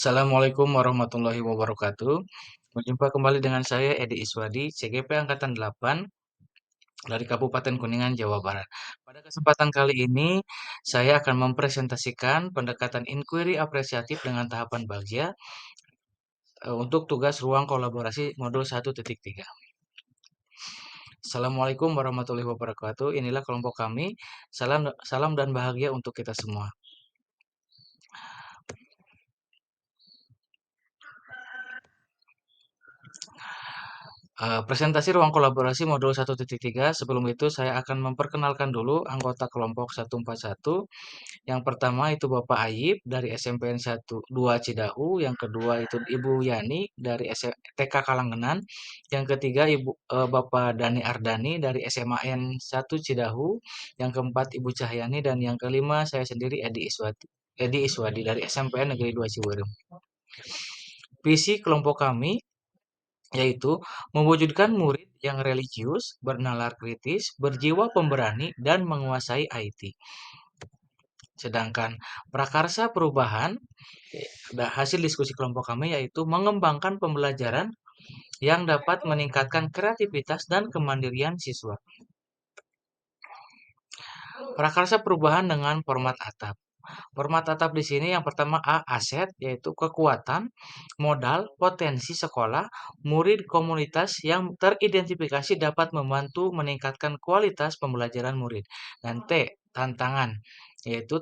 Assalamualaikum warahmatullahi wabarakatuh. Berjumpa kembali dengan saya Edi Iswadi, CGP Angkatan 8 dari Kabupaten Kuningan, Jawa Barat. Pada kesempatan kali ini, saya akan mempresentasikan pendekatan inquiry apresiatif dengan tahapan bahagia untuk tugas ruang kolaborasi modul 1.3. Assalamualaikum warahmatullahi wabarakatuh. Inilah kelompok kami. Salam salam dan bahagia untuk kita semua. Presentasi ruang kolaborasi modul 1.3. Sebelum itu saya akan memperkenalkan dulu anggota kelompok 141. Yang pertama itu Bapak Ayib dari SMPN 2 Cidahu, yang kedua itu Ibu Yani dari TK Kalangenan, yang ketiga Bapak Dani Ardani dari SMAN 1 Cidahu, yang keempat Ibu Cahyani, dan yang kelima saya sendiri Edi Iswadi dari SMPN Negeri 2 Ciwidey. Visi kelompok kami yaitu mewujudkan murid yang religius, bernalar kritis, berjiwa pemberani, dan menguasai IT. Sedangkan prakarsa perubahan, hasil diskusi kelompok kami yaitu mengembangkan pembelajaran yang dapat meningkatkan kreativitas dan kemandirian siswa. Prakarsa perubahan dengan format atap. Format atap di sini yang pertama aset, yaitu kekuatan, modal, potensi sekolah, murid komunitas yang teridentifikasi dapat membantu meningkatkan kualitas pembelajaran murid. Dan tantangan, yaitu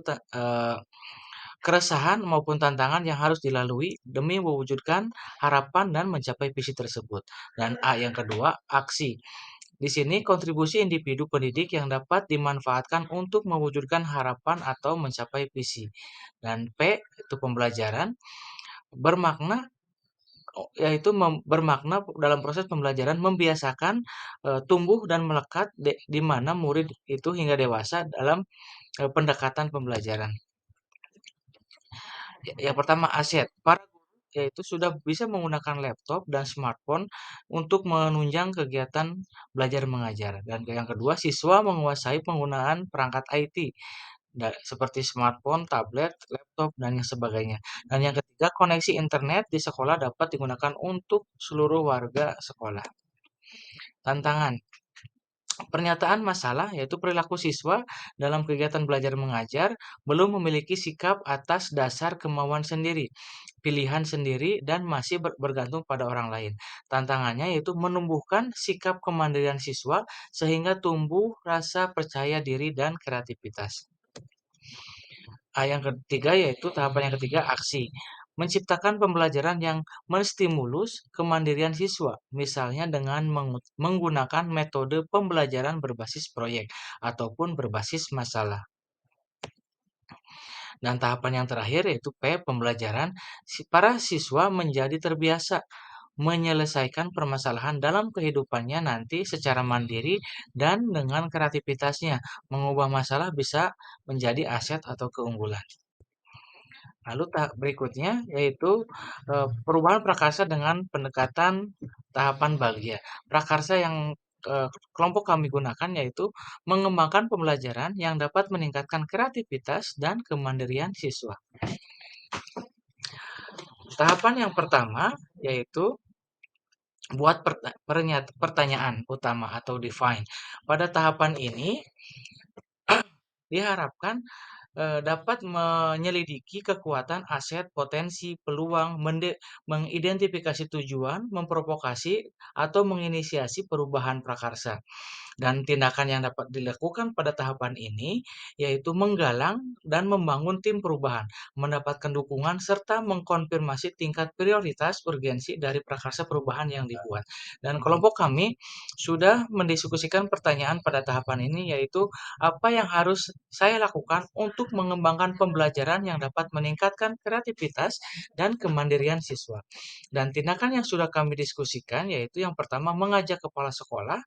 keresahan maupun tantangan yang harus dilalui demi mewujudkan harapan dan mencapai visi tersebut. Dan yang kedua, aksi. Di sini kontribusi individu pendidik yang dapat dimanfaatkan untuk mewujudkan harapan atau mencapai visi. Dan itu pembelajaran bermakna, yaitu bermakna dalam proses pembelajaran membiasakan tumbuh dan melekat di mana murid itu hingga dewasa dalam pendekatan pembelajaran. Yang pertama aset. Para guru yaitu sudah bisa menggunakan laptop dan smartphone untuk menunjang kegiatan belajar mengajar. Dan yang kedua, siswa menguasai penggunaan perangkat IT seperti smartphone, tablet, laptop, dan yang sebagainya. Dan yang ketiga, koneksi internet di sekolah dapat digunakan untuk seluruh warga sekolah. Tantangan. Pernyataan masalah yaitu perilaku siswa dalam kegiatan belajar mengajar belum memiliki sikap atas dasar kemauan sendiri, pilihan sendiri, dan masih bergantung pada orang lain. Tantangannya yaitu menumbuhkan sikap kemandirian siswa sehingga tumbuh rasa percaya diri dan kreativitas. Yang ketiga yaitu tahapan yang ketiga aksi. Menciptakan pembelajaran yang menstimulus kemandirian siswa, misalnya dengan menggunakan metode pembelajaran berbasis proyek ataupun berbasis masalah. Dan tahapan yang terakhir yaitu pembelajaran. Para siswa menjadi terbiasa menyelesaikan permasalahan dalam kehidupannya nanti secara mandiri dan dengan kreativitasnya. Mengubah masalah bisa menjadi aset atau keunggulan. Lalu tahap berikutnya yaitu perubahan prakarsa dengan pendekatan tahapan bahagia. Prakarsa yang kelompok kami gunakan yaitu mengembangkan pembelajaran yang dapat meningkatkan kreativitas dan kemandirian siswa. Tahapan yang pertama yaitu buat pertanyaan utama atau define. Pada tahapan ini diharapkan dapat menyelidiki kekuatan, aset, potensi, peluang, mengidentifikasi tujuan, memprovokasi, atau menginisiasi perubahan prakarsa. Dan tindakan yang dapat dilakukan pada tahapan ini yaitu menggalang dan membangun tim perubahan, mendapatkan dukungan, serta mengkonfirmasi tingkat prioritas urgensi dari prakarsa perubahan yang dibuat. Dan kelompok kami sudah mendiskusikan pertanyaan pada tahapan ini yaitu apa yang harus saya lakukan untuk mengembangkan pembelajaran yang dapat meningkatkan kreativitas dan kemandirian siswa. Dan tindakan yang sudah kami diskusikan yaitu yang pertama mengajak kepala sekolah,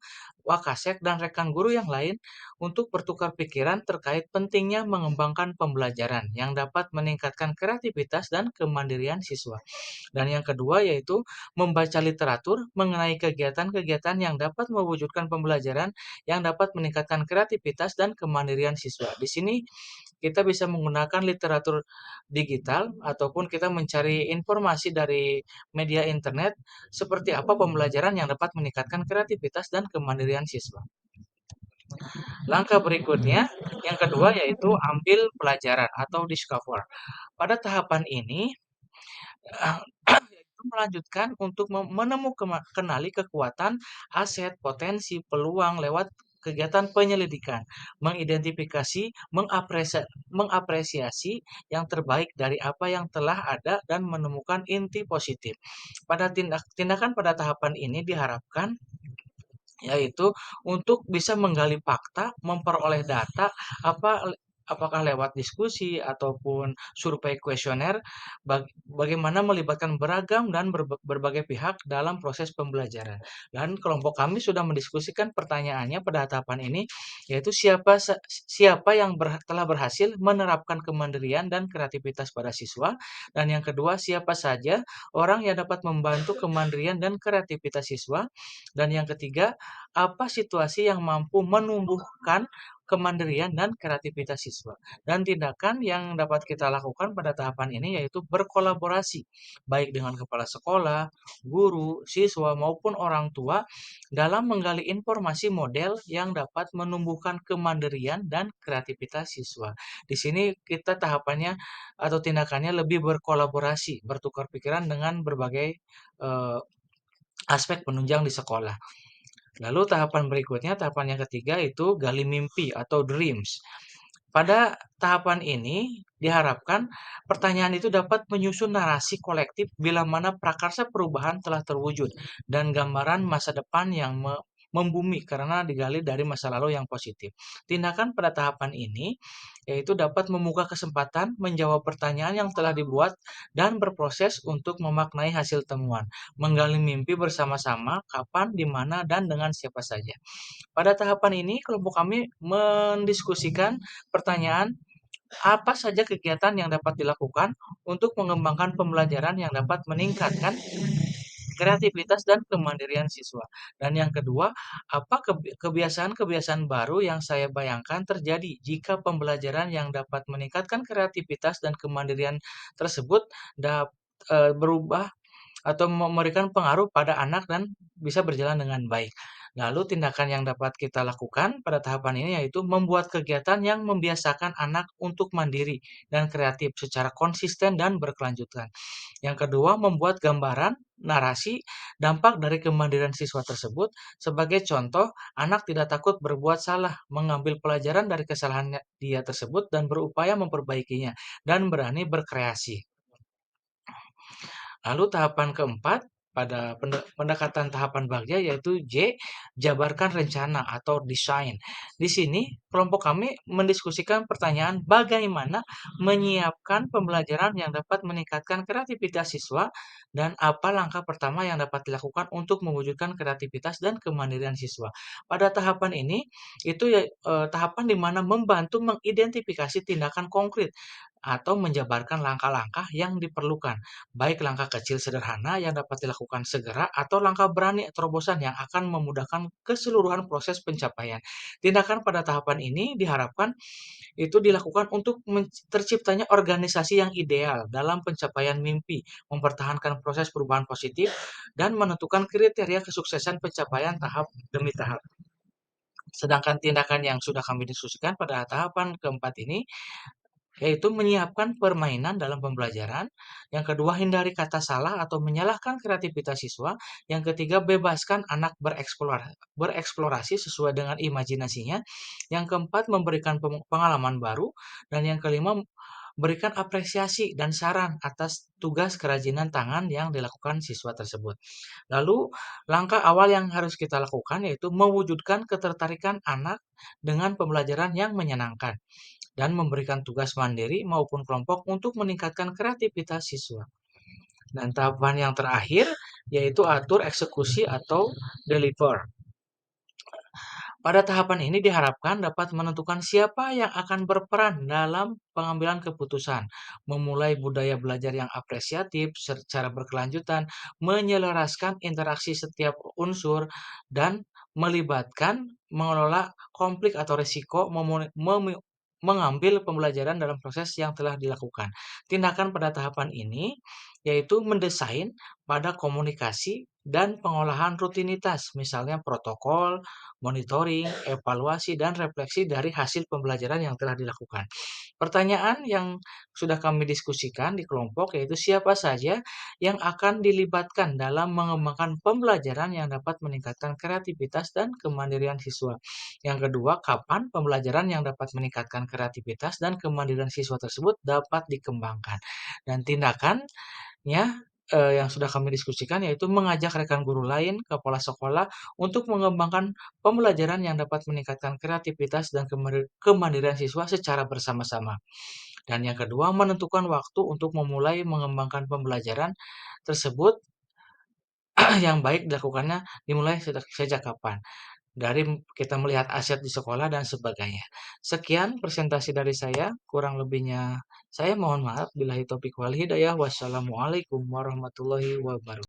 wakasek, dan rekan guru yang lain untuk bertukar pikiran terkait pentingnya mengembangkan pembelajaran yang dapat meningkatkan kreativitas dan kemandirian siswa. Dan yang kedua yaitu membaca literatur mengenai kegiatan-kegiatan yang dapat mewujudkan pembelajaran yang dapat meningkatkan kreativitas dan kemandirian siswa. Di sini kita bisa menggunakan literatur digital ataupun kita mencari informasi dari media internet seperti apa pembelajaran yang dapat meningkatkan kreativitas dan kemandirian siswa. Langkah berikutnya, yang kedua yaitu ambil pelajaran atau discover. Pada tahapan ini, yaitu melanjutkan untuk kenali kekuatan, aset, potensi, peluang lewat kegiatan penyelidikan, mengidentifikasi, mengapresiasi yang terbaik dari apa yang telah ada dan menemukan inti positif. Pada tindakan pada tahapan ini diharapkan yaitu untuk bisa menggali fakta, memperoleh data, apakah lewat diskusi ataupun survei kuesioner, bagaimana melibatkan beragam dan berbagai pihak dalam proses pembelajaran. Dan kelompok kami sudah mendiskusikan pertanyaannya pada tahapan ini, yaitu siapa yang telah berhasil menerapkan kemandirian dan kreativitas pada siswa, dan yang kedua siapa saja orang yang dapat membantu kemandirian dan kreativitas siswa, dan yang ketiga apa situasi yang mampu menumbuhkan kemandirian dan kreativitas siswa. Dan tindakan yang dapat kita lakukan pada tahapan ini yaitu berkolaborasi, baik dengan kepala sekolah, guru, siswa, maupun orang tua dalam menggali informasi model yang dapat menumbuhkan kemandirian dan kreativitas siswa. Di sini kita tahapannya atau tindakannya lebih berkolaborasi, bertukar pikiran dengan berbagai eh, aspek penunjang di sekolah. Lalu tahapan berikutnya, tahapan yang ketiga itu gali mimpi atau dreams. Pada tahapan ini diharapkan pertanyaan itu dapat menyusun narasi kolektif bila mana prakarsa perubahan telah terwujud dan gambaran masa depan yang membumi karena digali dari masa lalu yang positif. Tindakan pada tahapan ini yaitu dapat membuka kesempatan menjawab pertanyaan yang telah dibuat dan berproses untuk memaknai hasil temuan, menggali mimpi bersama-sama kapan, di mana, dan dengan siapa saja. Pada tahapan ini, kelompok kami mendiskusikan pertanyaan apa saja kegiatan yang dapat dilakukan untuk mengembangkan pembelajaran yang dapat meningkatkan kreativitas dan kemandirian siswa. Dan yang kedua, apa kebiasaan-kebiasaan baru yang saya bayangkan terjadi jika pembelajaran yang dapat meningkatkan kreativitas dan kemandirian tersebut berubah atau memberikan pengaruh pada anak dan bisa berjalan dengan baik. Lalu tindakan yang dapat kita lakukan pada tahapan ini yaitu membuat kegiatan yang membiasakan anak untuk mandiri dan kreatif secara konsisten dan berkelanjutan. Yang kedua, membuat gambaran, narasi, dampak dari kemandirian siswa tersebut. Sebagai contoh, anak tidak takut berbuat salah, mengambil pelajaran dari kesalahan dia tersebut dan berupaya memperbaikinya, dan berani berkreasi. Lalu tahapan keempat pada pendekatan tahapan bagja yaitu J, jabarkan rencana atau desain. Di sini kelompok kami mendiskusikan pertanyaan bagaimana menyiapkan pembelajaran yang dapat meningkatkan kreativitas siswa dan apa langkah pertama yang dapat dilakukan untuk mewujudkan kreativitas dan kemandirian siswa. Pada tahapan ini itu ya, tahapan di mana membantu mengidentifikasi tindakan konkret atau menjabarkan langkah-langkah yang diperlukan, baik langkah kecil sederhana yang dapat dilakukan segera atau langkah berani terobosan yang akan memudahkan keseluruhan proses pencapaian. Tindakan pada tahapan ini diharapkan itu dilakukan untuk terciptanya organisasi yang ideal dalam pencapaian mimpi, mempertahankan proses perubahan positif, dan menentukan kriteria kesuksesan pencapaian tahap demi tahap. Sedangkan tindakan yang sudah kami diskusikan pada tahapan keempat ini yaitu menyiapkan permainan dalam pembelajaran. Yang kedua, hindari kata salah atau menyalahkan kreativitas siswa. Yang ketiga, bebaskan anak bereksplorasi sesuai dengan imajinasinya. Yang keempat, memberikan pengalaman baru. Dan yang kelima, berikan apresiasi dan saran atas tugas kerajinan tangan yang dilakukan siswa tersebut. Lalu, langkah awal yang harus kita lakukan yaitu mewujudkan ketertarikan anak dengan pembelajaran yang menyenangkan dan memberikan tugas mandiri maupun kelompok untuk meningkatkan kreativitas siswa. Dan tahapan yang terakhir yaitu atur eksekusi atau deliver. Pada tahapan ini diharapkan dapat menentukan siapa yang akan berperan dalam pengambilan keputusan, memulai budaya belajar yang apresiatif secara berkelanjutan, menyelaraskan interaksi setiap unsur, dan melibatkan mengelola konflik atau risiko, mengambil pembelajaran dalam proses yang telah dilakukan. Tindakan pada tahapan ini yaitu mendesain pada komunikasi dan pengolahan rutinitas, misalnya protokol, monitoring, evaluasi, dan refleksi dari hasil pembelajaran yang telah dilakukan. Pertanyaan yang sudah kami diskusikan di kelompok yaitu siapa saja yang akan dilibatkan dalam mengembangkan pembelajaran yang dapat meningkatkan kreativitas dan kemandirian siswa. Yang kedua, kapan pembelajaran yang dapat meningkatkan kreativitas dan kemandirian siswa tersebut dapat dikembangkan. Dan tindakannya yang sudah kami diskusikan yaitu mengajak rekan guru lain, kepala sekolah untuk mengembangkan pembelajaran yang dapat meningkatkan kreativitas dan kemandirian siswa secara bersama-sama. Dan yang kedua, menentukan waktu untuk memulai mengembangkan pembelajaran tersebut yang baik dilakukannya dimulai sejak kapan. Dari kita melihat aset di sekolah dan sebagainya. Sekian presentasi dari saya, kurang lebihnya saya mohon maaf. Billahi taufiq wal hidayah. Wassalamualaikum warahmatullahi wabarakatuh.